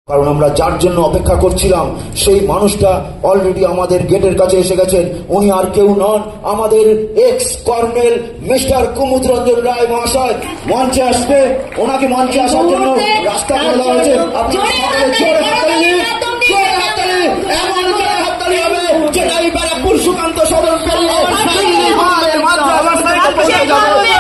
কারণ আমরা যার জন্য অপেক্ষা করছিলাম সেই মানুষটা অলরেডি আমাদের গেটের কাছে এসে গেছেন। উনি আর কেউ নন, আমাদের এক্স কর্নেল মিস্টার কুমুদ রঞ্জন রায় মহাশয়। মঞ্চে আসতে, ওনাকে মঞ্চে আসার জন্য রাস্তা করে দেওয়া হয়েছে। আপনারা সকলে জোরে হাততালি, জোরে হাততালি, এমন জোরে হাততালি হবে যেটা এই ব্যারাকপুর সুকান্ত সদর পেরিয়ে দিল্লি মাঠের মাঝে অবস্থায় পৌঁছে যাবে।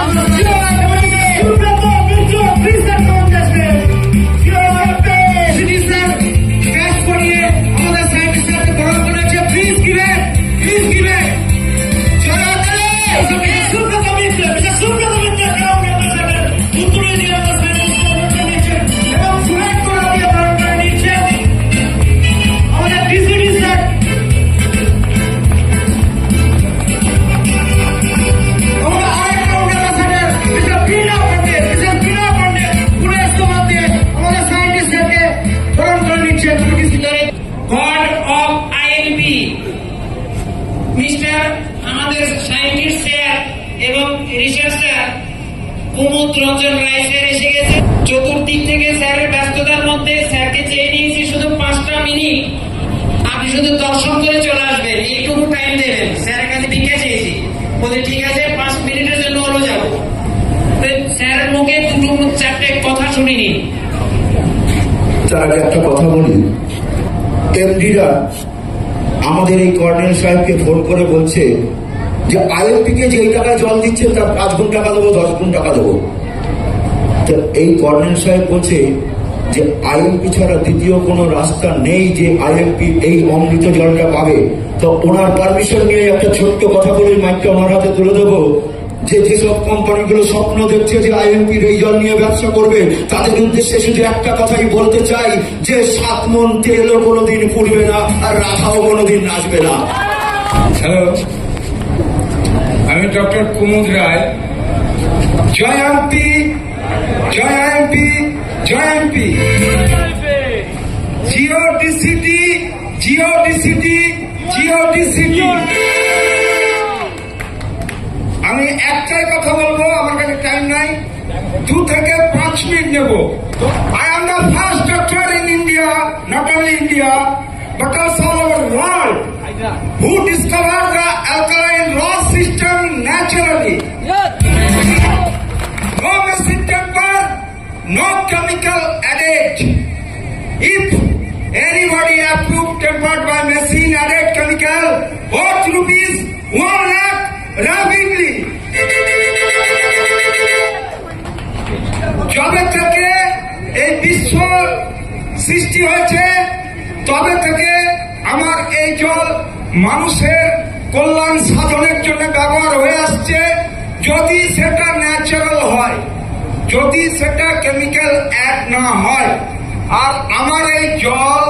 আমাদের সায়েন্টিস্ট স্যার এবং রিসার্চার কুমুদ রঞ্জন রায় স্যার এসে গেছে। চতুর্দিক থেকে স্যারের ব্যস্ততার মধ্যে স্যারকে চেয়ে নিয়েছি শুধু 5টা মিনিট, আপনি শুধু দর্শন করে চলে আসবেন, একটু টাইম দেবেন। স্যারের কাছে ভিক্ষা চেয়েছি, বলে ঠিক আছে 5 মিনিটের জন্য ওরও যাবো। স্যারের মুখে 2-4টে কথা শুনিনি। তার আগে একটা কথা বলি, এমডিরা আমাদের এই কর্নেল সাহেবকে ফোন করে বলছে যে আইএমপি কে যে টাকায় জল দিচ্ছে তার 5 গুণ টাকা দেবো, 10 গুণ টাকা দেবো। তো এই কর্নেল সাহেব বলছে যে আইএমপি ছাড়া দ্বিতীয় কোনো রাস্তা নেই যে আইএমপি এই অমৃত জলটা পাবে। তো ওনার পারমিশন নিয়ে একটা ছোট্ট কথা বলে মাইকটা ওনার হাতে তুলে দেবো যে যেসব কোম্পানিগুলো স্বপ্ন দেখছে যে আইএমপির এই জল নিয়ে ব্যবসা করবে, তাদের উদ্দেশ্যে শুধু একটা কথাই বলতে চাই যে 7 মণ তেলও কোনোদিন পুড়বে না আর রাখাও কোনোদিন নাচবে না। হ্যালো, আমি ডক্টর কুমুদ রায়। জয় এমপি, জয় এমপি, জয় এমপি। জিওডিসিটি, জিওডিসিটি, জিওডিসিটি। আমি একটাই কথা বলবো, আমার কাছে টাইম নাই, 2 থেকে 5 মিনিট নেব। I am the first doctor in India, not only India, but also all over the world, who discovered the alkaline rod system naturally. No machine temper, no chemical added. If anybody approved tempered by machine added chemical, what rupees 1 lakh rapidly. যবে থেকে এই বিশ্ব সৃষ্টি হয়েছে তবে থেকে আমার এই জল মানুষের কল্যাণ সাধনের জন্য ব্যবহার হয়ে আসছে, যদি সেটা ন্যাচারাল হয়, যদি সেটা কেমিক্যাল অ্যাড না হয়। আর আমার এই জল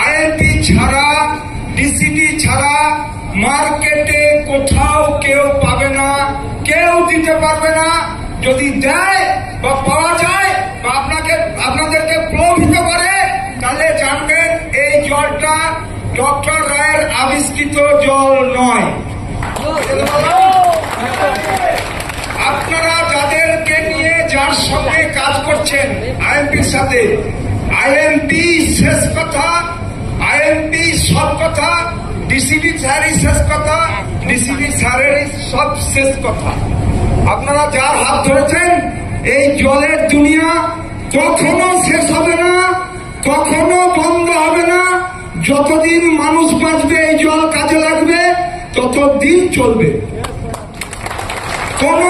আইএমপি ছাড়া, ডিসিটি ছাড়া মার্কেটে কোথাও কেউ পাবে না, কেউ দিতে পারবে না। যদি দেয় বা পাওয়া যায় বা আপনাদেরকে প্রলোভিত করে, তাহলে জানবেন এই জলটা ডক্টর রায়ের আবিষ্কৃত জল নয়। আপনারা যাদেরকে নিয়ে যার সঙ্গে কাজ করছেন আইএমপির সাথে, আইএমপি শেষ কথা, আইএমপি সব কথা, ডিসিডি স্যারই শেষ কথা, ডিসিডি স্যারেরই সব শেষ কথা। আপনারা যার হাত ধরেছেন, এই জলের দুনিয়া কখনো শেষ হবে না, কখনো বন্ধ হবে না। যতদিন মানুষ বাঁচবে এই জল কাজে লাগবে, ততদিন চলবে। কোন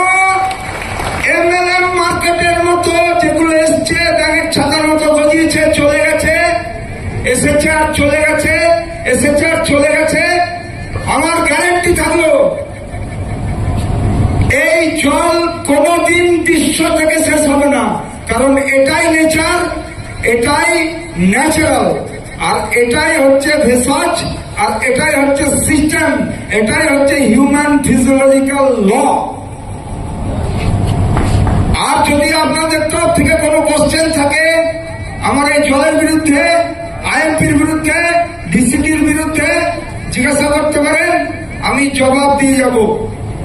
এমএলএম মার্কেটের মতো যেগুলো এসছে ব্যাঙের ছাতার মতো গজিয়েছে, চলে গেছে, এসেছে আর চলে গেছে, এসেছে আর চলে গেছে। আমার গ্যারান্টি থাকলো এই জল কোনদিন বিশ্ব থেকে শেষ হবে না, কারণ এটাই নেচার, এটাই ন্যাচারাল, আর এটাই হচ্ছে ভেষজ, আর এটাই হচ্ছে সিস্টেম, এটাই হচ্ছে হিউম্যান ফিজিওলজিক্যাল ল। আর যদি আপনাদের তরফ থেকে কোনো কোশ্চেন থাকে আমার এই জলের বিরুদ্ধে, আইএমপির বিরুদ্ধে, ডিসিটির বিরুদ্ধে, জিজ্ঞাসা করতে পারেন, আমি জবাব দিয়ে যাব।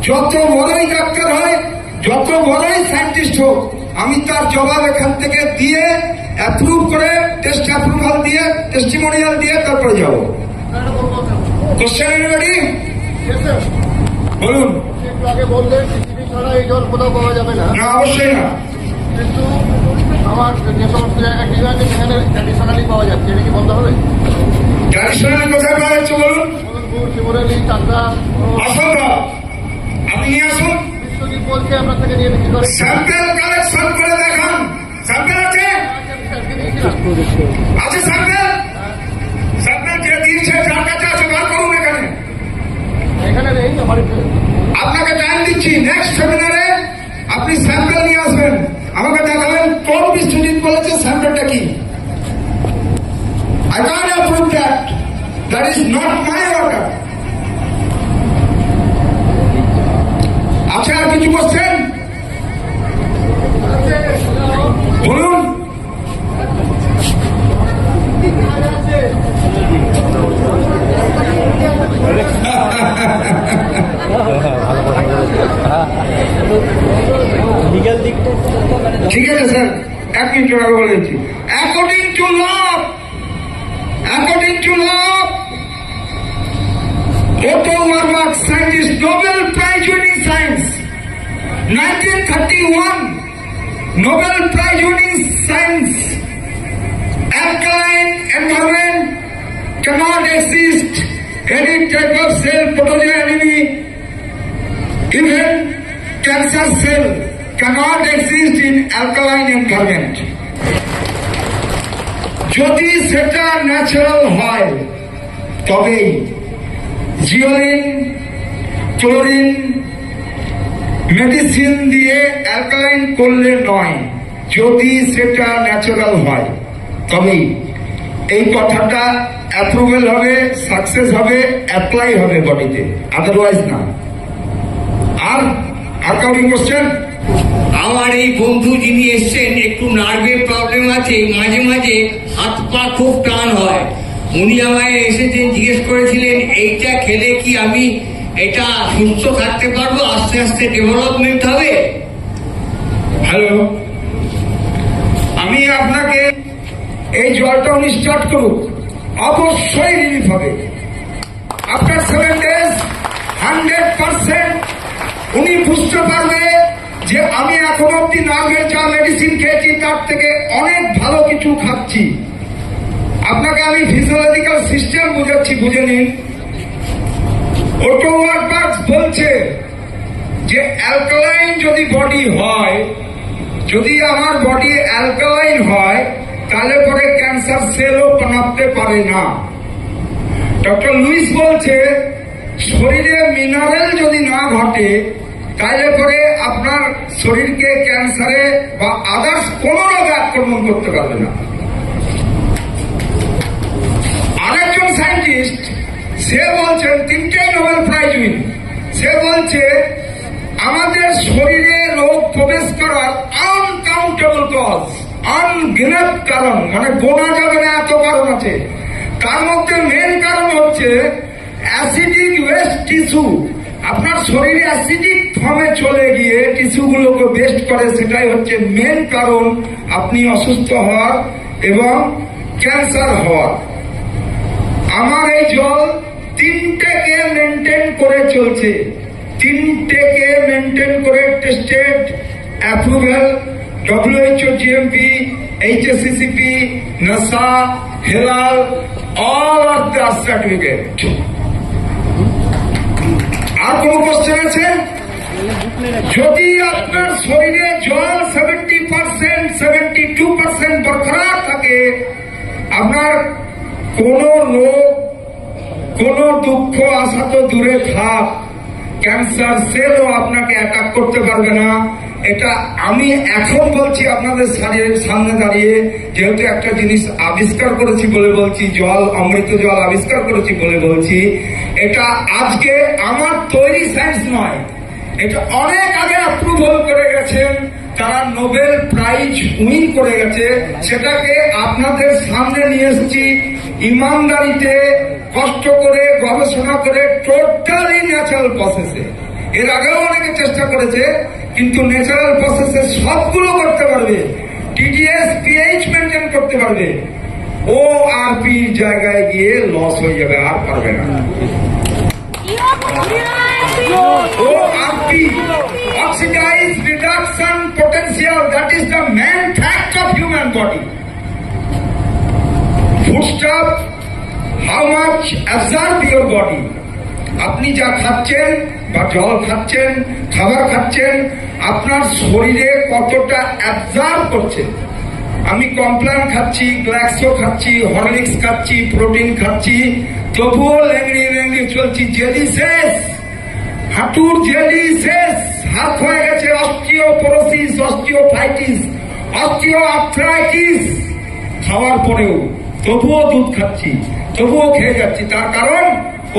যত বড়ই ডাক্তার হয়, যত বড়ই সায়েন্টিস্ট হোক, আমি তার জবাব এখান থেকে দিয়ে অ্যাপ্রুভ করে টেস্ট অ্যাপ্রুভাল দিয়ে টেস্টিমোনিয়াল দিয়ে তারপরে যাবো। Question anybody? বলুন। একটু আগে বললেন পৃথিবী ছাড়া এই জল কোথাও পাওয়া যাবে না, না, অবশ্যই না। কিন্তু আমার যে সমস্ত জায়গায় ঠিক আছে সেখানে ট্র্যাডিশনালি পাওয়া যাচ্ছে, এটা কি বন্ধ হবে? ট্র্যাডিশনালি কোথায় পাওয়া যাচ্ছে বলুন? মদনপুর, শিমুরালি, চাকদা, অসম্ভব। আপনি নিয়ে আসুন, বিশ্বজিৎ বলছে আপনার থেকে নিয়ে বিক্রি করে। স্যাম্পেল কালেকশন করে দেখান। স্যাম্পেল আছে? আছে স্যাম্পেল? স্যাম্পেল যে দিয়েছে যার কাছে আছে বার করুন এখানে। এখানে নেই আমার আপনাকে টাইম দিচ্ছি, নেক্সট সেমিনারে আপনি স্যাম্পেল নিয়ে আসবেন, আমাকে দেখাবেন কোন বিশ্বজিৎ বলেছে স্যাম্পেলটা কি। I can't approve that. That is not my order. আচ্ছা, আর কিছু কোশ্চেন বলুন। ঠিক আছে স্যার, এক মিনিট আগে বলে দিচ্ছি। According to law, Otto Warburg, scientist, Nobel Prize winning science, 1931, Nobel Prize winning science, alkaline environment cannot exist, any type of cell, pathogen enemy, even cancer cell cannot exist in alkaline environment. যদি সেটা natural হয় তবেই জিওলিন, chlorine, medicine দিয়ে alkaline করলে নয়, যদি সেটা natural হয় তবেই এই কথাটা অ্যাপ্রুভেল হবে, সাকসেস হবে, অ্যাপ্লাই হবে বডিতে, আদারওয়াইজ না। আর কাউরি কোশ্চেন? আমার এই বন্ধু যিনি এসছেন একটু নার্ভের প্রবলেম আছে, মাঝে মাঝে হাত পা খুব টান হয়। উনি আমায় এসেছেন, জিজ্ঞেস করেছিলেন এইটা খেলে কি আমি এটা সুস্থ থাকতে পারবো, আস্তে আস্তে ডেভেলপমেন্ট হবে। হ্যালো, আমি আপনাকে এই জলটা উনি স্টার্ট করুক, অবশ্যই রিলিফ হবে। আফটার 7 days 100% উনি বুঝতে পারবে যে আমি এখন অব্দি নার্ভের যা মেডিসিন খেয়েছি তার থেকে অনেক ভালো কিছু খাচ্ছি। আপনাকে আমি ফিজিওলজিক্যাল সিস্টেম বুঝাচ্ছি, বুঝে নিন। ওটো ওয়ার্বার্গ বলছে যে অ্যালকালাইন যদি বডি হয়, যদি আমার বডি অ্যালকালাইন হয় তাহলে পরে ক্যান্সার সেলও বানাতে পারে না। ডক্টর লুইস বলছে শরীরে মিনারেল যদি না ঘটে তাহলে পরে আপনার শরীরকে ক্যান্সারে বা আদার্স কোন রোগে আক্রমণ করতে পারবে না। আরেকজন সায়েন্টিস্ট সে বলছেন, তিনটাই নোবেল প্রাইজ উইন, সে বলছে আমাদের শরীরে রোগ প্রবেশ করার আনকাউন্টেবল কজ, অনগিনত কারণ, মানে গোনা যাবে না এত কারণ আছে। তার মধ্যে মেন কারণ হচ্ছে অ্যাসিডিক ওয়েস্ট টিস্যু। আপনার শরীরে অ্যাসিডিক ফর্মে চলে গিয়ে টিস্যুগুলোকে ওয়েস্ট করে, সেটাই হচ্ছে মেন কারণ আপনি অসুস্থ হওয়ার এবং ক্যান্সার হওয়ার। আমার এই জল তিনটেকে মেনটেন করে চলছে, তিনটেকে মেনটেন করে tested, approval, WHO, GMP, HACCP, NASA, HELAL, all of the certificate. আর কোন কোশ্চেন আছে? যদি আপনার শরীরে জল 70%, 72% বরকরার থাকে, আপনার কোন রোগ, কোন দুঃখ আসা তো দূরে থাক, ক্যান্সার সেলও আপনাকে অ্যাটাক করতে পারবে না। এটা আমি এখন বলছি আপনাদের সামনে দাঁড়িয়ে, যেহেতু একটা জিনিস আবিষ্কার করেছি বলে বলছি, জল, অমৃত জল আবিষ্কার করেছি বলে বলছি। এটা আজকে আমার তৈরি সায়েন্স নয়, এটা অনেক আগে অ্যাপ্রুভাল করে গেছেন, তারা নোবেল প্রাইজ উইন করে গেছে। সেটাকে আপনাদের সামনে নিয়ে এসেছি ইমানদারিতে, কষ্ট করে, গবেষণা করে, টোটালি ন্যাচারাল প্রসেসে। এর আগেও অনেকে চেষ্টা করেছে, কিন্তু ন্যাচারাল প্রসেসে সবগুলো করতে পারবে। টিডিএস পিএইচ মেনটেন করতে পারবে, ও আর পি জায়গায় গিয়ে লস হয়ে যাবে, আর পারবে না। ORP, oxidized reduction potential, that is the main fact of human body. Foodstuff, how much absorb your body? আপনি যা খাচ্ছেন বা জল খাচ্ছেন, খাবার খাচ্ছেন, আপনার শরীরে কতটা অ্যাবজর্ব করছে। আমি কমপ্ল্যান খাচ্ছি, গ্ল্যাক্সো খাচ্ছি, হরলিক্স খাচ্ছি, প্রোটিন খাচ্ছি, তবুও লেংড়িয়ে লেংড়িয়ে চলছি। জেলি শেষ, হাঁটুর জেলি শেষ, হাত হয়ে গেছে অস্টিওপোরোসিস, অস্টিওফাইটিস, অস্টিওআর্থ্রাইটিস। খাওয়ার পরেও তবুও দুধ খাচ্ছি, তবুও খেয়ে যাচ্ছি। তার কারণ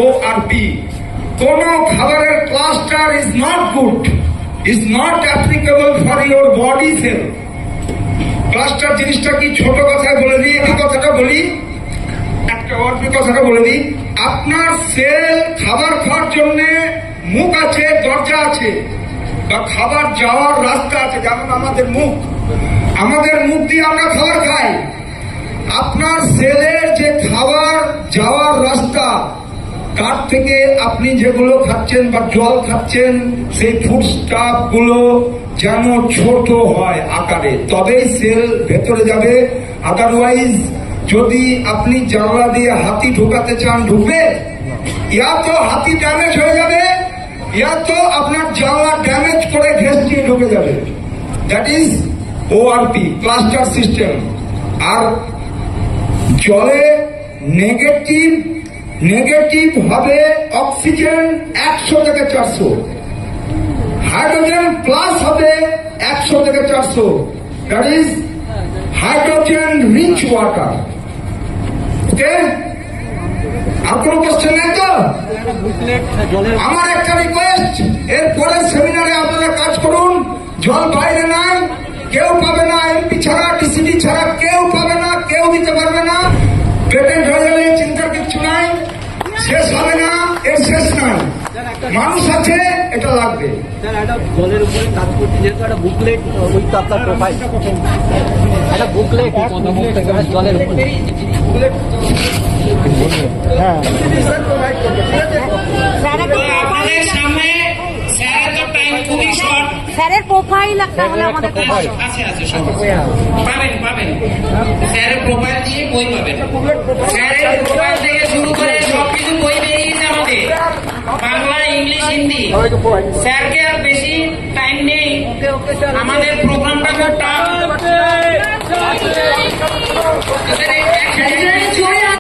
ORP। কোন খাবারের cluster is not good, is not applicable for your body cell. Cluster জিনিসটা কি, ছোট কথায় বলে দিই, এই কথাটা বলি, একটা অল্প কথাটা বলে দিই। আপনার সেল খাবার খাওয়ার জন্য মুখ আছে, দরজা আছে, বা খাবার যাওয়ার রাস্তা আছে, যেমন আমাদের মুখ, আমাদের মুখ দিয়ে আমরা খাবার খাই। আপনার সেলের যে খাবার যাওয়ার রাস্তা, তার থেকে আপনি যেগুলো খাচ্ছেন বা জল খাচ্ছেন, সেই ফুড স্টাফ গুলো যেন ছোট হয় আকারে, তবেই সেল ভেতরে যাবে। আদারওয়াইজ যদি আপনি জানলা দিয়ে হাতি ঢুকাতে চান, ঢুকবে? ইয়া তো হাতি ড্যামেজ হয়ে যাবে, ইয়া তো আপনার জানলা ড্যামেজ করে ঘেস দিয়ে ঢুকে যাবে। That is ORP, cluster system. আর জলে নেগেটিভ হবে অক্সিজেন 100 থেকে 400, হাইড্রোজেন প্লাস হবে 100 থেকে 400, that is hydrogen rich water. Okay, আর কোনো কোশ্চেন নেই তো? আমার একটা রিকোয়েস্ট, এর পরের সেমিনারে আপনারা কাজ করুন। জল বাইরে নাই, কেউ পাবে না, এমপি ছাড়া, ডিসিডি ছাড়া কেউ পাবে না, কেউ দিতে পারবে না। পেটেন্ট হয়ে গেলে চিন্তার কিচ্ছু নাই, শেষ হবে না, এর শেষ নাই। মানুষ আছে, এটা লাগবে। জলের উপরে কাজ করতে যেহেতু একটা বুকলেট, ওই তো আপনার প্রোফাইল, একটা বুকলেট জলের উপরে। হ্যাঁ, আপনাদের সামনে স্যারের তো টাইম খুবই শর্ট। স্যারের প্রোফাইল তাহলে আমাদের আছে সব পাবেন স্যারের প্রোফাইল দিয়ে বই পাবেন। স্যারের প্রোফাইল থেকে শুরু করে সবকিছু বই বেরিয়েছে আমাদের, বাংলা, ইংলিশ, হিন্দি। স্যারকে আর বেশি টাইম নেই, আমাদের প্রোগ্রামটা খুব টাফ।